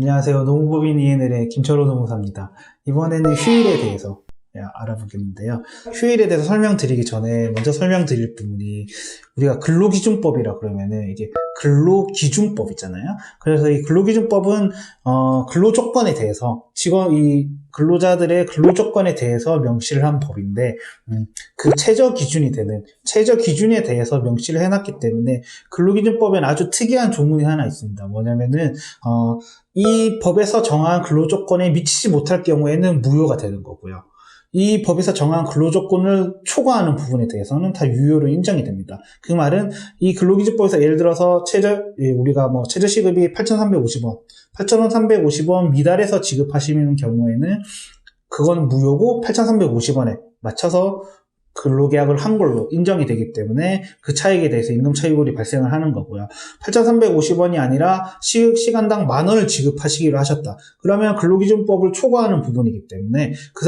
안녕하세요. 노무법인 ENL의 김철호 노무사입니다. 이번에는 휴일에 대해서 알아보겠는데요. 휴일에 대해서 설명드리기 전에 먼저 설명드릴 부분이 우리가 근로기준법이라 그러면은 이게 근로기준법 있잖아요. 그래서 이 근로기준법은 근로조건에 대해서 이 근로자들의 근로조건에 대해서 명시를 한 법인데 그 최저 기준에 대해서 명시를 해놨기 때문에 근로기준법엔 아주 특이한 조문이 하나 있습니다. 뭐냐면은 이 법에서 정한 근로조건에 미치지 못할 경우에는 무효가 되는 거고요. 이 법에서 정한 근로조건을 초과하는 부분에 대해서는 다 유효로 인정이 됩니다. 그 말은 이 근로기준법에서 예를 들어서 우리가 최저시급이 8,350원, 8,350원 미달해서 지급하시는 경우에는 그건 무효고 8,350원에 맞춰서 근로계약을 한 걸로 인정이 되기 때문에 그 차익에 대해서 임금차익률이 발생을 하는 거고요. 8,350원이 아니라 시간당 10,000원을 지급하시기로 하셨다. 그러면 근로기준법을 초과하는 부분이기 때문에 그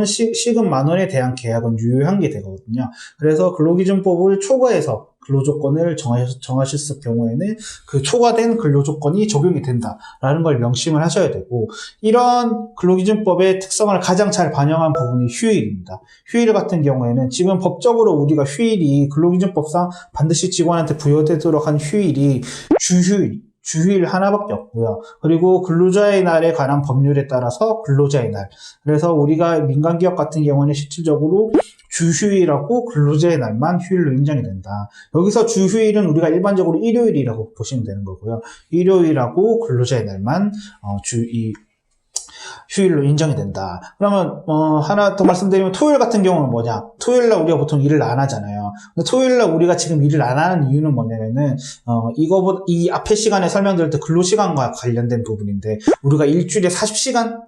시급 10,000원에 대한 계약은 유효한 게 되거든요. 그래서 근로기준법을 초과해서 근로조건을 정하셨을 경우에는 그 초과된 근로조건이 적용이 된다라는 걸 명심을 하셔야 되고, 이런 근로기준법의 특성을 가장 잘 반영한 부분이 휴일입니다. 휴일 같은 경우에는 지금 법적으로 우리가 휴일이 근로기준법상 반드시 직원한테 부여되도록 한 휴일이 주휴일 하나밖에 없고요. 그리고 근로자의 날에 관한 법률에 따라서 근로자의 날. 그래서 우리가 민간기업 같은 경우는 실질적으로 주휴일하고 근로자의 날만 휴일로 인정이 된다. 여기서 주휴일은 우리가 일반적으로 일요일이라고 보시면 되는 거고요. 일요일하고 근로자의 날만 휴일로 인정이 된다. 그러면 하나 더 말씀드리면 토요일 같은 경우는 뭐냐? 토요일날 우리가 보통 일을 안 하잖아요. 근데 토요일날 우리가 지금 일을 안 하는 이유는 뭐냐면은 이 앞에 시간에 설명드릴 때 근로시간과 관련된 부분인데, 우리가 일주일에 40시간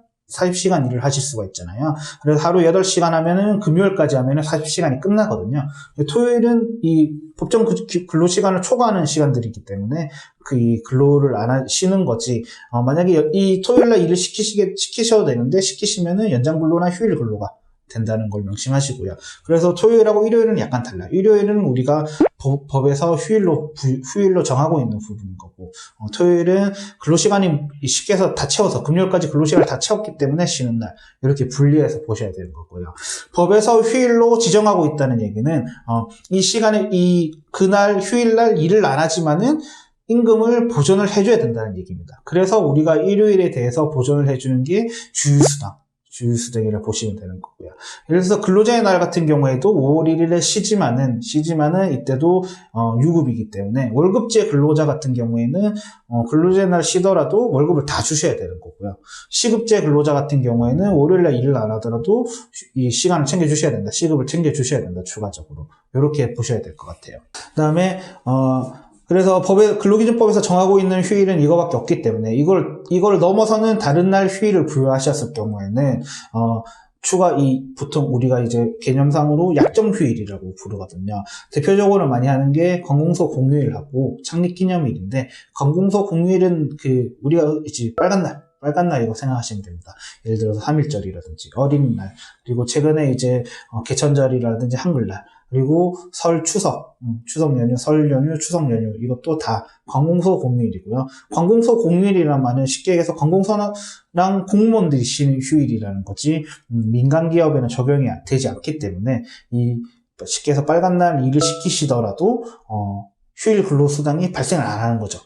일을 하실 수가 있잖아요. 그래서 하루 8시간 하면은 금요일까지 하면은 40시간이 끝나거든요. 토요일은 이 법정 근로시간을 초과하는 시간들이기 때문에 이 근로를 안 하시는 거지. 만약에 이 토요일날 일을 시키셔도 되는데 시키시면은 연장근로나 휴일 근로가 된다는 걸 명심하시고요. 그래서 토요일하고 일요일은 약간 달라요. 일요일은 우리가 법에서 휴일로 정하고 있는 부분인 거고, 토요일은 근로시간이 쉽게 해서 다 채워서 금요일까지 근로시간을 다 채웠기 때문에 쉬는 날, 이렇게 분리해서 보셔야 되는 거고요. 법에서 휴일로 지정하고 있다는 얘기는 이 시간에 그날 휴일날 일을 안 하지만은 임금을 보전을 해줘야 된다는 얘기입니다. 그래서 우리가 일요일에 대해서 보전을 해주는 게 주휴수당이라 보시면 되는 거고요. 예를 들어서 근로자의 날 같은 경우에도 5월 1일에 쉬지만은 이때도 유급이기 때문에 월급제 근로자 같은 경우에는 근로자의 날 쉬더라도 월급을 다 주셔야 되는 거고요. 시급제 근로자 같은 경우에는 월요일날 일을 안 하더라도 이 시간을 챙겨주셔야 된다. 시급을 챙겨주셔야 된다. 추가적으로. 이렇게 보셔야 될 것 같아요. 그 다음에 그래서 근로기준법에서 정하고 있는 휴일은 이거밖에 없기 때문에 이걸 넘어서는 다른 날 휴일을 부여하셨을 경우에는 보통 우리가 이제 개념상으로 약정휴일이라고 부르거든요. 대표적으로 많이 하는 게 건공소 공휴일하고 창립기념일인데, 건공소 공휴일은 우리가 이제 빨간 날 이거 생각하시면 됩니다. 예를 들어서 3.1절이라든지 어린이날, 그리고 최근에 이제 개천절이라든지 한글날, 그리고 추석 연휴, 설 연휴, 추석 연휴, 이것도 다 관공서 공휴일이고요. 관공서 공휴일이란 말은 쉽게 얘기해서 관공서랑 공무원들이 쉬는 휴일이라는 거지, 민간기업에는 적용이 되지 않기 때문에 쉽게 해서 빨간 날 일을 시키시더라도 휴일 근로수당이 발생을 안 하는 거죠.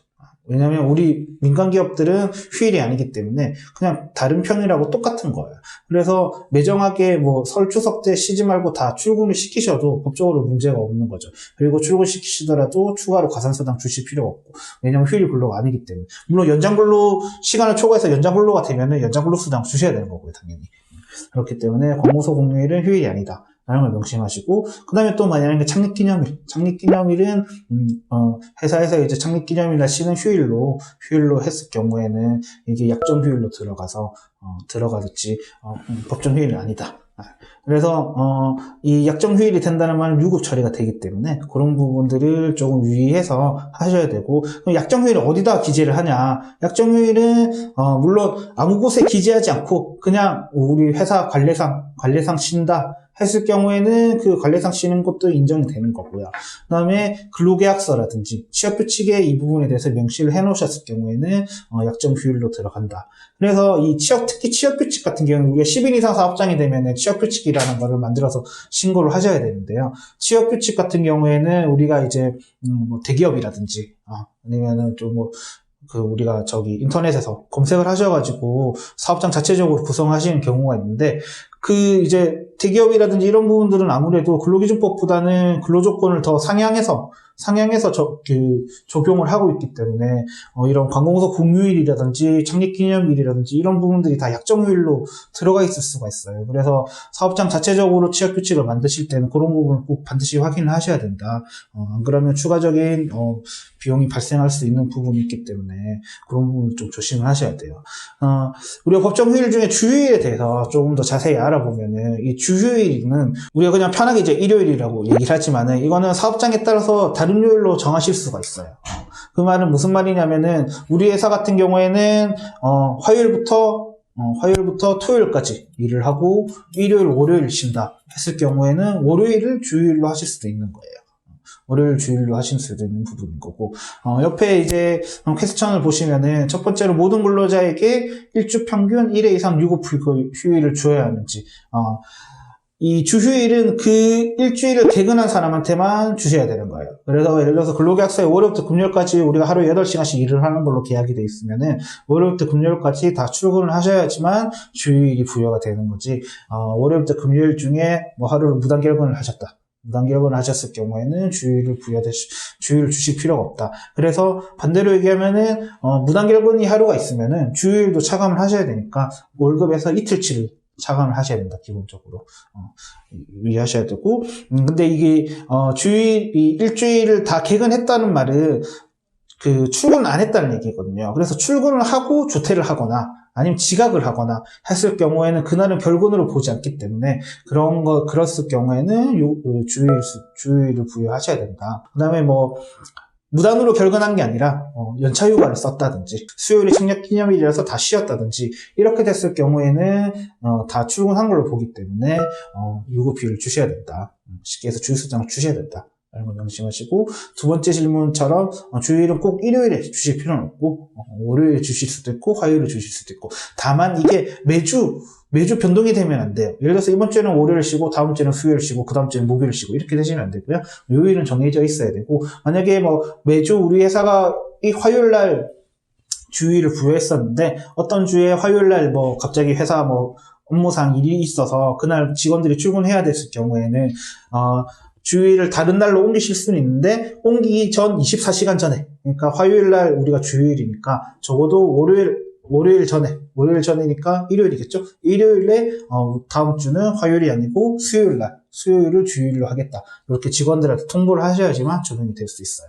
왜냐면 우리 민간기업들은 휴일이 아니기 때문에 그냥 다른 평일하고 똑같은 거예요. 그래서 매정하게 설 추석 때 쉬지 말고 다 출근을 시키셔도 법적으로 문제가 없는 거죠. 그리고 출근시키시더라도 추가로 가산수당 주실 필요가 없고, 왜냐면 휴일 근로가 아니기 때문에. 물론 연장근로 시간을 초과해서 연장근로가 되면은 연장근로수당 주셔야 되는 거고요, 당연히. 그렇기 때문에 관공서 공휴일은 휴일이 아니다 라는 걸 명심하시고, 그 다음에 또 만약에 창립기념일은 회사에서 이제 창립기념일날 쉬는 휴일로 했을 경우에는 이게 약정휴일로 들어가겠지, 법정 휴일은 아니다. 그래서 이 약정휴일이 된다는 말은 유급 처리가 되기 때문에 그런 부분들을 조금 유의해서 하셔야 되고, 그럼 약정휴일을 어디다 기재를 하냐? 약정휴일은 물론 아무 곳에 기재하지 않고 그냥 우리 회사 관례상 쉰다 했을 경우에는 그 관례상 쉬는 것도 인정이 되는 거고요. 그 다음에 근로계약서라든지 취업규칙에 이 부분에 대해서 명시를 해놓으셨을 경우에는 약정 휴일로 들어간다. 그래서 이 특히 취업규칙 같은 경우는 우리가 10인 이상 사업장이 되면 취업규칙이라는 거를 만들어서 신고를 하셔야 되는데요. 취업규칙 같은 경우에는 우리가 이제 뭐 대기업이라든지 아니면은 좀 우리가 인터넷에서 검색을 하셔가지고 사업장 자체적으로 구성하시는 경우가 있는데, 이제 대기업이라든지 이런 부분들은 아무래도 근로기준법보다는 근로조건을 더 상향해서 적용을 하고 있기 때문에, 이런 관공서 공휴일이라든지 창립기념일이라든지 이런 부분들이 다 약정휴일로 들어가 있을 수가 있어요. 그래서 사업장 자체적으로 취업규칙을 만드실 때는 그런 부분을 꼭 반드시 확인을 하셔야 된다. 안 그러면 추가적인, 비용이 발생할 수 있는 부분이 있기 때문에 그런 부분을 좀 조심을 하셔야 돼요. 우리가 법정 휴일 중에 주휴일에 대해서 조금 더 자세히 알아보면은, 이 주휴일은 우리가 그냥 편하게 이제 일요일이라고 얘기를 하지만은, 이거는 사업장에 따라서 다른 요일로 정하실 수가 있어요. 그 말은 무슨 말이냐면은, 우리 회사 같은 경우에는 화요일부터 토요일까지 일을 하고 일요일, 월요일 쉰다 했을 경우에는 월요일을 주휴일로 하실 수도 있는 거예요. 월요일 주일로 하실 수도 있는 부분인 거고, 옆에 이제 퀘스천을 보시면은 첫 번째로 모든 근로자에게 일주 평균 1회 이상 유급 휴일을 주어야 하는지, 이 주휴일은 그 일주일을 개근한 사람한테만 주셔야 되는 거예요. 그래서 예를 들어서 근로계약서에 월요일부터 금요일까지 우리가 하루에 8시간씩 일을 하는 걸로 계약이 돼 있으면은 월요일부터 금요일까지 다 출근을 하셔야지만 주휴일이 부여가 되는 거지, 월요일부터 금요일 중에 뭐 하루를 무단결근을 하셨다. 무단결근을 하셨을 경우에는 주휴일을 주실 필요가 없다. 그래서 반대로 얘기하면은, 무단결근이 하루가 있으면은 주휴일도 차감을 하셔야 되니까 월급에서 이틀치를 차감을 하셔야 된다, 기본적으로. 유의하셔야 되고, 근데 이게, 일주일을 다 개근했다는 말은 출근 안 했다는 얘기거든요. 그래서 출근을 하고 조퇴를 하거나, 아니면 지각을 하거나 했을 경우에는 그날은 결근으로 보지 않기 때문에 그랬을 경우에는 주휴일을 부여하셔야 된다. 그 다음에 무단으로 결근한 게 아니라 연차휴가를 썼다든지 수요일이 창립기념일이라서 다 쉬었다든지 이렇게 됐을 경우에는 다 출근한 걸로 보기 때문에 유급휴일을 주셔야 된다. 쉽게 해서 주휴수당을 주셔야 된다. 라는 걸 명심하시고, 두 번째 질문처럼 주휴일은 꼭 일요일에 주실 필요는 없고, 월요일에 주실 수도 있고 화요일에 주실 수도 있고, 다만 이게 매주 변동이 되면 안 돼요. 예를 들어서 이번 주에는 월요일 쉬고 다음 주에는 수요일 쉬고 그 다음 주에는 목요일 쉬고 이렇게 되시면 안 되고요. 요일은 정해져 있어야 되고, 만약에 매주 우리 회사가 이 화요일 날 주휴일을 부여했었는데 어떤 주에 화요일 날 갑자기 회사 업무상 일이 있어서 그날 직원들이 출근해야 됐을 경우에는 주휴일을 다른 날로 옮기실 수는 있는데, 옮기기 전 24시간 전에, 그러니까 화요일 날 우리가 주휴일이니까 적어도 월요일 전이니까 일요일이겠죠? 일요일에 다음 주는 화요일이 아니고 수요일을 주휴일로 하겠다. 이렇게 직원들한테 통보를 하셔야지만 적용이 될 수 있어요.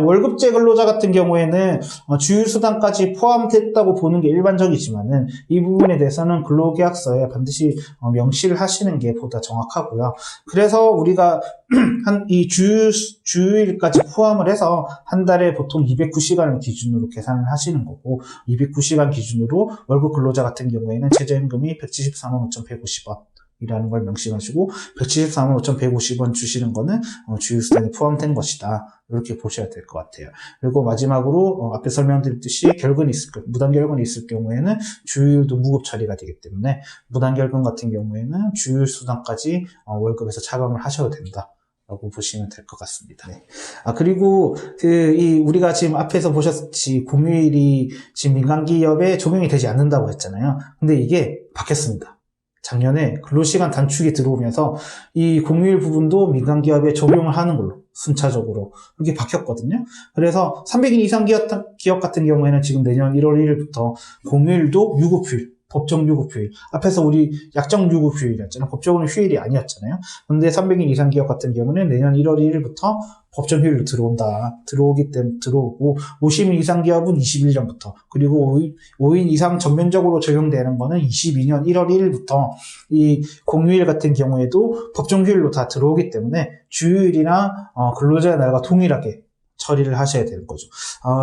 월급제 근로자 같은 경우에는 주휴수당까지 포함됐다고 보는 게 일반적이지만은, 이 부분에 대해서는 근로계약서에 반드시 명시를 하시는 게 보다 정확하고요. 그래서 우리가 이 주휴일까지 포함을 해서 한 달에 보통 209시간을 기준으로 계산을 하시는 거고, 209시간 기준으로 월급 근로자 같은 경우에는 최저임금이 174만 5,150원 이라는 걸 명심하시고, 174만 5,150원 주시는 거는 주휴수당이 포함된 것이다. 이렇게 보셔야 될 것 같아요. 그리고 마지막으로 앞에 설명드렸듯이 무단 결근이 있을 경우에는 주휴일도 무급 처리가 되기 때문에, 무단 결근 같은 경우에는 주휴수당까지 월급에서 차감을 하셔도 된다. 라고 보시면 될 것 같습니다. 네. 그리고 우리가 지금 앞에서 보셨듯이 공휴일이 지금 민간기업에 적용이 되지 않는다고 했잖아요. 근데 이게 바뀌었습니다. 작년에 근로시간 단축이 들어오면서 이 공휴일 부분도 민간기업에 적용을 하는 걸로 순차적으로 그렇게 바뀌었거든요. 그래서 300인 이상 기업 같은 경우에는 지금 내년 1월 1일부터 공휴일도 유급휴일, 법정 유급휴일, 앞에서 우리 약정 유급휴일이었잖아요. 법적으로는 휴일이 아니었잖아요. 근데 300인 이상 기업 같은 경우는 내년 1월 1일부터 법정 휴일로 들어오고, 50인 이상 기업은 21년부터, 그리고 5인 이상 전면적으로 적용되는 거는 22년 1월 1일부터 이 공휴일 같은 경우에도 법정 휴일로 다 들어오기 때문에 주휴일이나 근로자의 날과 동일하게 처리를 하셔야 되는 거죠.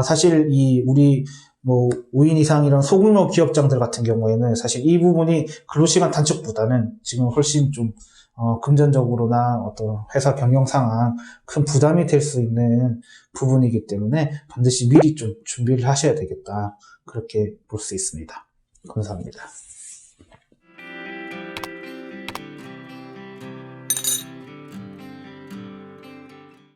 사실 우리 5인 이상 이런 소규모 기업장들 같은 경우에는 사실 이 부분이 근로시간 단축보다는 지금 훨씬 좀 금전적으로나 어떤 회사 경영 상황 큰 부담이 될 수 있는 부분이기 때문에 반드시 미리 좀 준비를 하셔야 되겠다. 그렇게 볼 수 있습니다. 감사합니다.